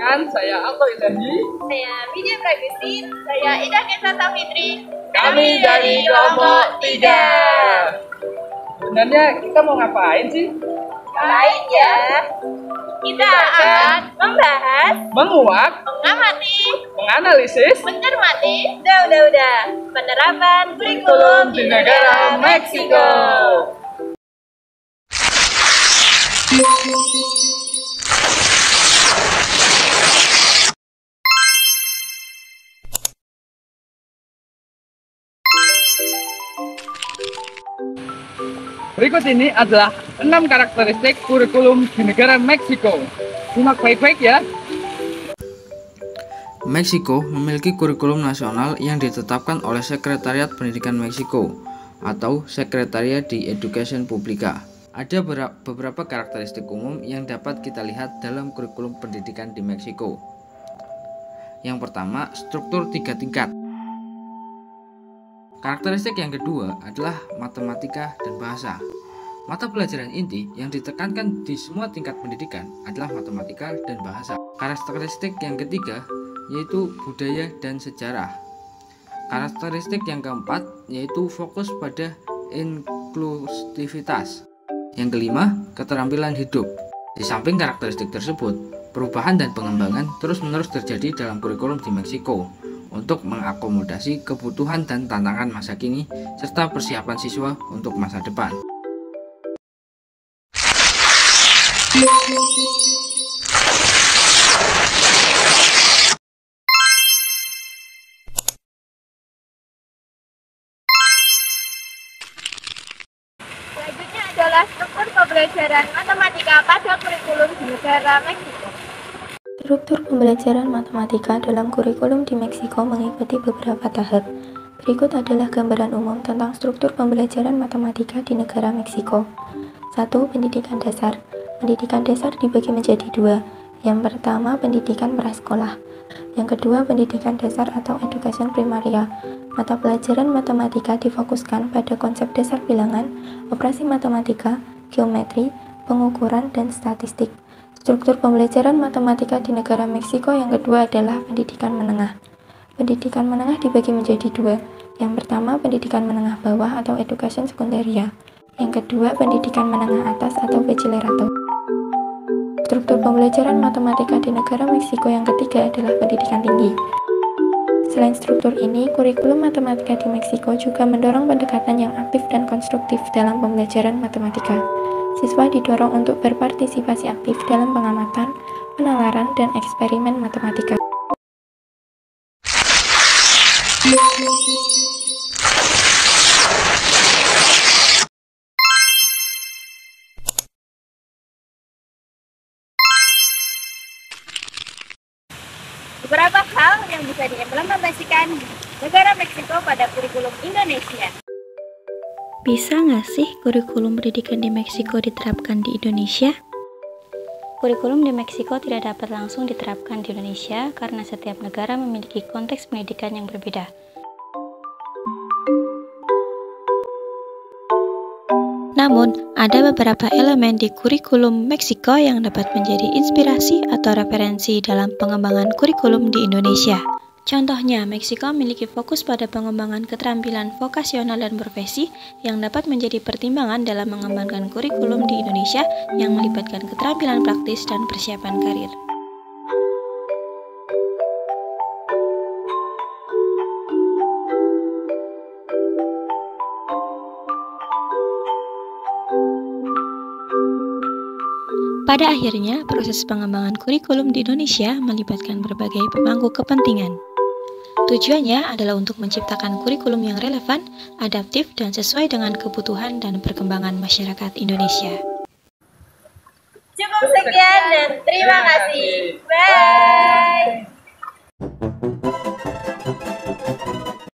dengan saya Alto Izandi. Saya Widya Pragusti. Saya Ida Kesata Fitri. Kami dari kelompok 3. Sebenarnya kita mau ngapain sih? Ngapain ya? Kita akan membahas, Menguak, mengamati, menganalisis mencermati, udah, penerapan kurikulum di negara Meksiko. Berikut ini adalah 6 karakteristik kurikulum di negara Meksiko. Simak baik-baik ya. Meksiko memiliki kurikulum nasional yang ditetapkan oleh Sekretariat Pendidikan Meksiko atau Secretaría de Educación Pública. Ada beberapa karakteristik umum yang dapat kita lihat dalam kurikulum pendidikan di Meksiko. Yang pertama, struktur 3 tingkat. Karakteristik yang kedua adalah matematika dan bahasa. Mata pelajaran inti yang ditekankan di semua tingkat pendidikan adalah matematika dan bahasa. Karakteristik yang ketiga yaitu budaya dan sejarah. Karakteristik yang keempat yaitu fokus pada inklusivitas. Yang kelima, keterampilan hidup. Di samping karakteristik tersebut, perubahan dan pengembangan terus-menerus terjadi dalam kurikulum di Meksiko untuk mengakomodasi kebutuhan dan tantangan masa kini serta persiapan siswa untuk masa depan. Selanjutnya adalah struktur pembelajaran matematika pada kurikulum di negara Meksiko. Struktur pembelajaran matematika dalam kurikulum di Meksiko mengikuti beberapa tahap. Berikut adalah gambaran umum tentang struktur pembelajaran matematika di negara Meksiko. 1. Pendidikan dasar. Pendidikan dasar dibagi menjadi 2. Yang pertama, pendidikan prasekolah. Yang kedua, pendidikan dasar atau education primaria. Mata pelajaran matematika difokuskan pada konsep dasar bilangan, operasi matematika, geometri, pengukuran, dan statistik. Struktur pembelajaran matematika di negara Meksiko yang kedua adalah pendidikan menengah. Pendidikan menengah dibagi menjadi 2. Yang pertama, pendidikan menengah bawah atau education sekundaria. Yang kedua, pendidikan menengah atas atau bachelorate. Struktur pembelajaran matematika di negara Meksiko yang ketiga adalah pendidikan tinggi. Selain struktur ini, kurikulum matematika di Meksiko juga mendorong pendekatan yang aktif dan konstruktif dalam pembelajaran matematika. Siswa didorong untuk berpartisipasi aktif dalam pengamatan, penalaran, dan eksperimen matematika. Beberapa hal yang bisa diimplementasikan di negara Meksiko pada kurikulum Indonesia. Bisa nggak sih kurikulum pendidikan di Meksiko diterapkan di Indonesia? Kurikulum di Meksiko tidak dapat langsung diterapkan di Indonesia karena setiap negara memiliki konteks pendidikan yang berbeda. Namun, ada beberapa elemen di kurikulum Meksiko yang dapat menjadi inspirasi atau referensi dalam pengembangan kurikulum di Indonesia. Contohnya, Meksiko memiliki fokus pada pengembangan keterampilan vokasional dan profesi yang dapat menjadi pertimbangan dalam mengembangkan kurikulum di Indonesia yang melibatkan keterampilan praktis dan persiapan karir. Pada akhirnya, proses pengembangan kurikulum di Indonesia melibatkan berbagai pemangku kepentingan. Tujuannya adalah untuk menciptakan kurikulum yang relevan, adaptif, dan sesuai dengan kebutuhan dan perkembangan masyarakat Indonesia. Cukup sekian dan terima kasih. Bye.